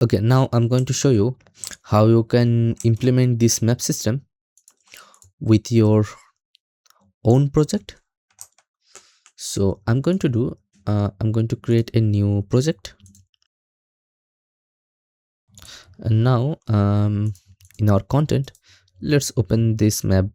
Okay, now I'm going to show you how you can implement this map system with your own project. So I'm going to create a new project, and now in our content, let's open this map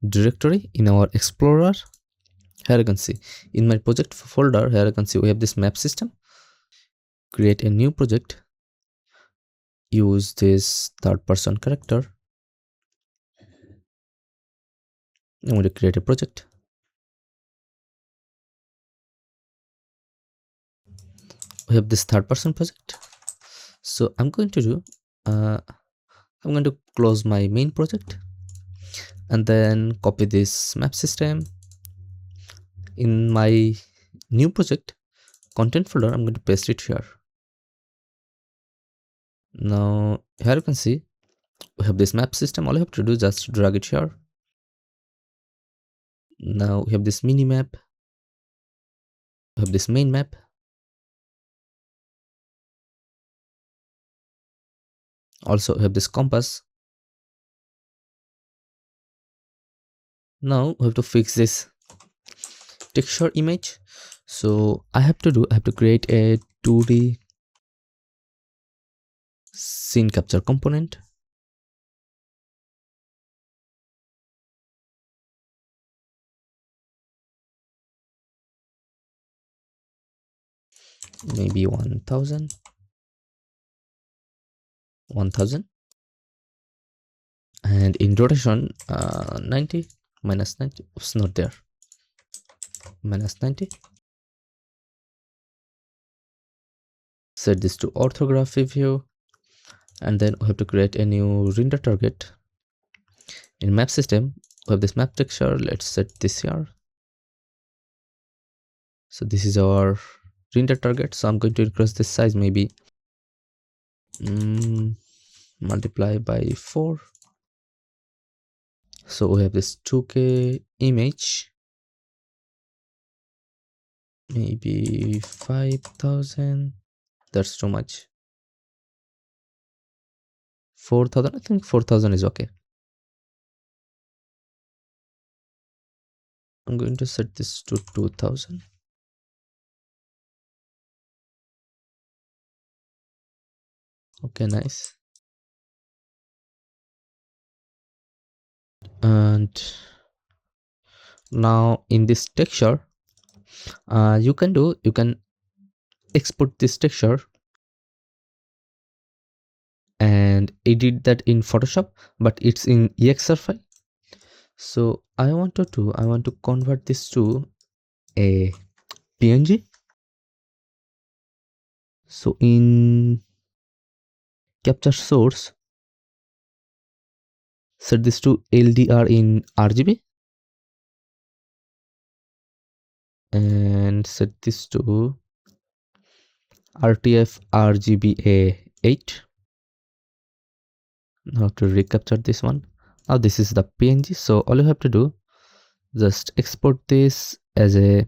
directory in our explorer. Here you can see in my project folder, here you can see we have this map system. Create a new project, use this third person character. I'm going to create a project. We have this third person project. So I'm going to do I'm going to close my main project and then copy this map system in my new project content folder. I'm going to paste it here. Now here you can see we have this map system. All you have to do is just drag it here. Now we have this mini map, we have this main map, also we have this compass. Now we have to fix this texture image. So I have to create a 2D scene capture component. Maybe 1000, and in rotation 90 minus 90. It's not there. Minus 90. Set this to orthography view, and then we have to create a new render target. In map system we have this map texture. Let's set this here. So this is our render target. So I'm going to increase this size, maybe multiply by 4. So we have this 2K image, maybe 5000. That's too much. 4000. I think 4000 is okay. I'm going to set this to 2000. Okay, nice. And now in this texture, you can export this texture and edit that in Photoshop, but it's in EXR file. So I want to convert this to a PNG. So in capture source, set this to LDR in RGB and set this to RTF RGBA 8. Now to recapture this one. Now this is the PNG. So all you have to do, just export this as a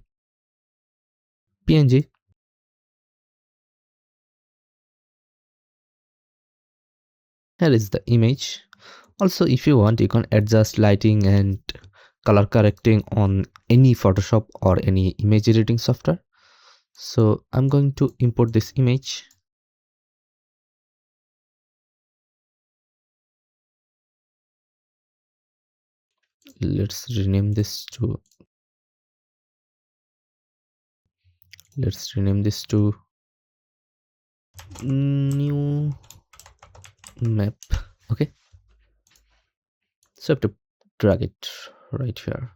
PNG. Here is the image. Also, if you want, you can adjust lighting and color correcting on any Photoshop or any image editing software. So I'm going to import this image. Let's rename this to new map. Okay, so I have to drag it right here.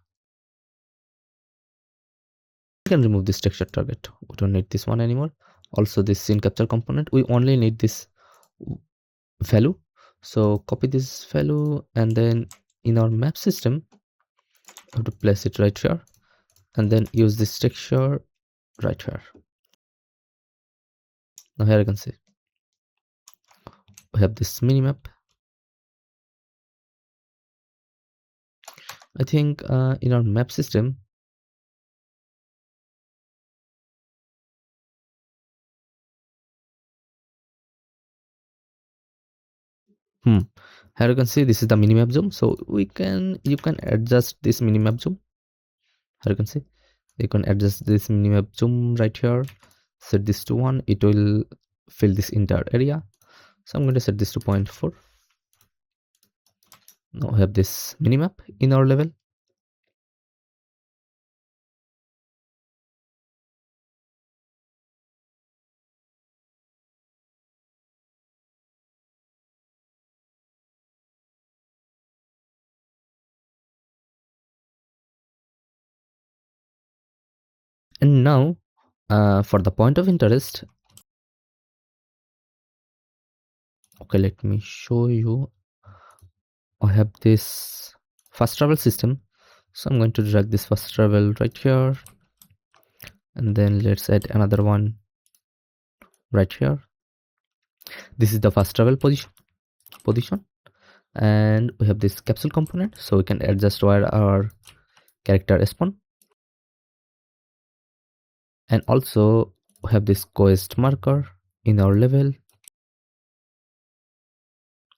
We can remove this texture target. We don't need this one anymore. Also this scene capture component, we only need this value. So copy this value, and then in our map system I have to place it right here, and then use this texture right here. Now here you can see we have this mini map. I think in our map system Hmm. Here you can see this is the minimap zoom. So you can adjust this minimap zoom. Here you can see you can adjust this minimap zoom right here. Set this to 1. It will fill this entire area. So I'm going to set this to 0.4. Now we have this minimap in our level. And now for the point of interest, okay, let me show you. I have this fast travel system. So I'm going to drag this fast travel right here. And then let's add another one right here. This is the fast travel position. And we have this capsule component. So we can adjust where our character spawn. And also we have this quest marker in our level.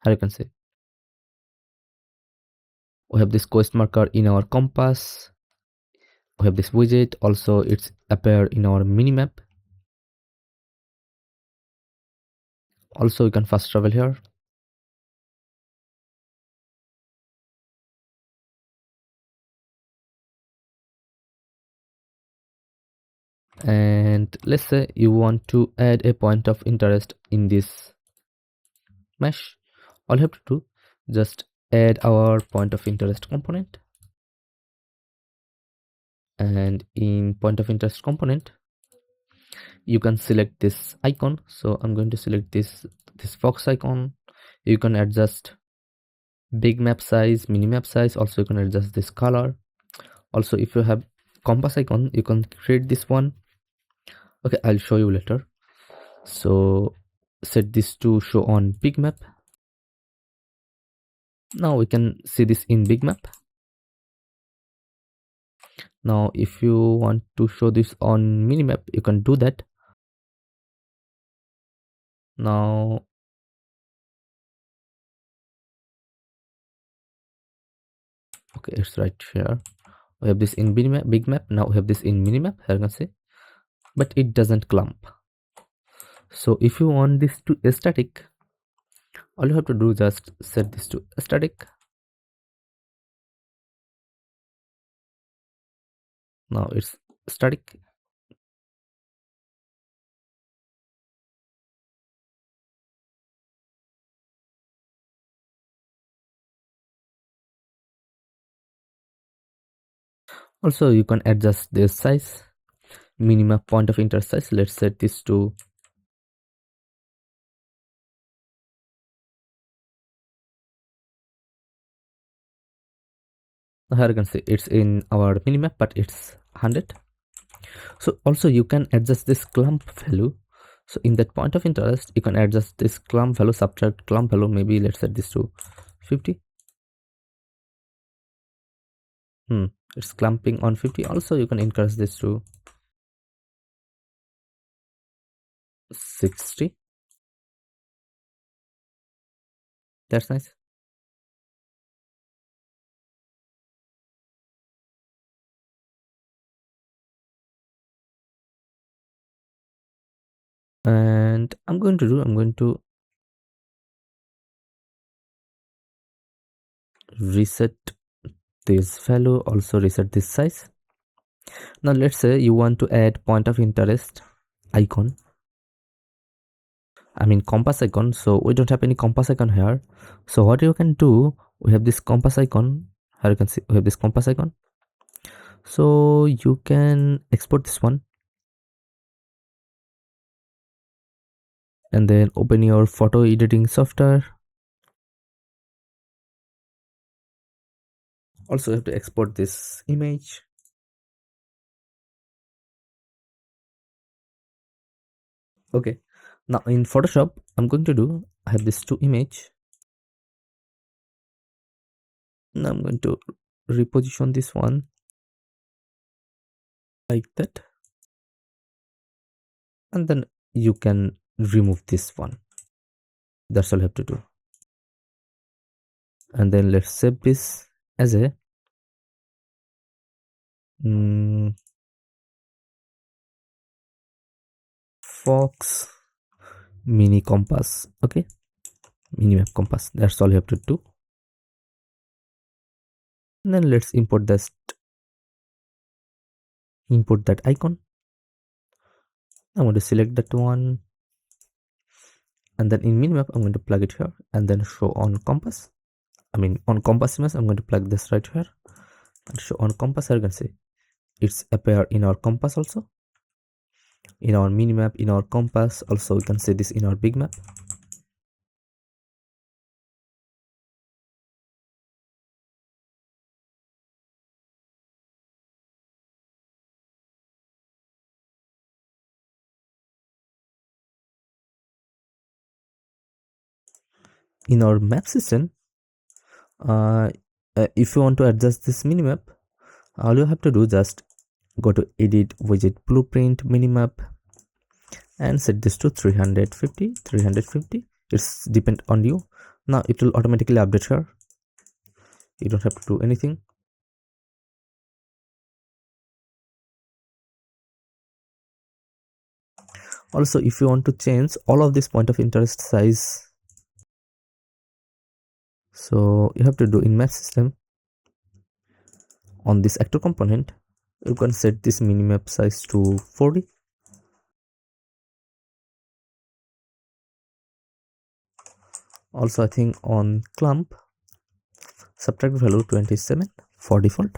Here you can see we have this quest marker in our compass. We have this widget. Also it's appear in our minimap. Also we can fast travel here. And let's say you want to add a point of interest in this mesh. All you have to do, just add our point of interest component. And in point of interest component, you can select this icon. So I'm going to select this fox icon. You can adjust big map size, mini map size. Also you can adjust this color. Also if you have compass icon, you can create this one. Okay, I'll show you later. So set this to show on big map. Now we can see this in big map. Now if you want to show this on minimap, you can do that. Now okay, it's right here. We have this in big map. Now we have this in minimap. Here you can see, but it doesn't clump. So if you want this to static, all you have to do is just set this to static. Now it's static. Also you can adjust this size, minimap point of interest size. Let's set this to here you can see it's in our minimap, but it's 100. So also you can adjust this clump value. So in that point of interest, you can adjust this clump value, subtract clump value. Maybe let's set this to 50. It's clumping on 50. Also you can increase this to 60. That's nice. And I'm going to reset this value, also reset this size. Now let's say you want to add point of interest icon, I mean compass icon. So we don't have any compass icon here. So what you can do, we have this compass icon. Here you can see we have this compass icon. So you can export this one and then open your photo editing software. Also you have to export this image. Okay, now in Photoshop I'm going to do, I have this two image. Now I'm going to reposition this one like that, and then you can remove this one. That's all you have to do. and then let's save this as a fox mini compass. Okay, minimap compass, that's all you have to do. And then let's import that icon. I'm going to select that one, and then in minimap I'm going to plug it here and then show on compass. On compass image I'm going to plug this right here and show on compass. Here you can see it's appear in our compass, also in our minimap, in our compass, also we can see this in our big map. In our map system, if you want to adjust this minimap, all you have to do just go to edit widget blueprint minimap and set this to 350. It's depend on you. Now it will automatically update here, you don't have to do anything. Also, if you want to change all of this point of interest size, so you have to do in map system, on this actor component you can set this minimap size to 40. Also, I think on clump subtract value 27 for default.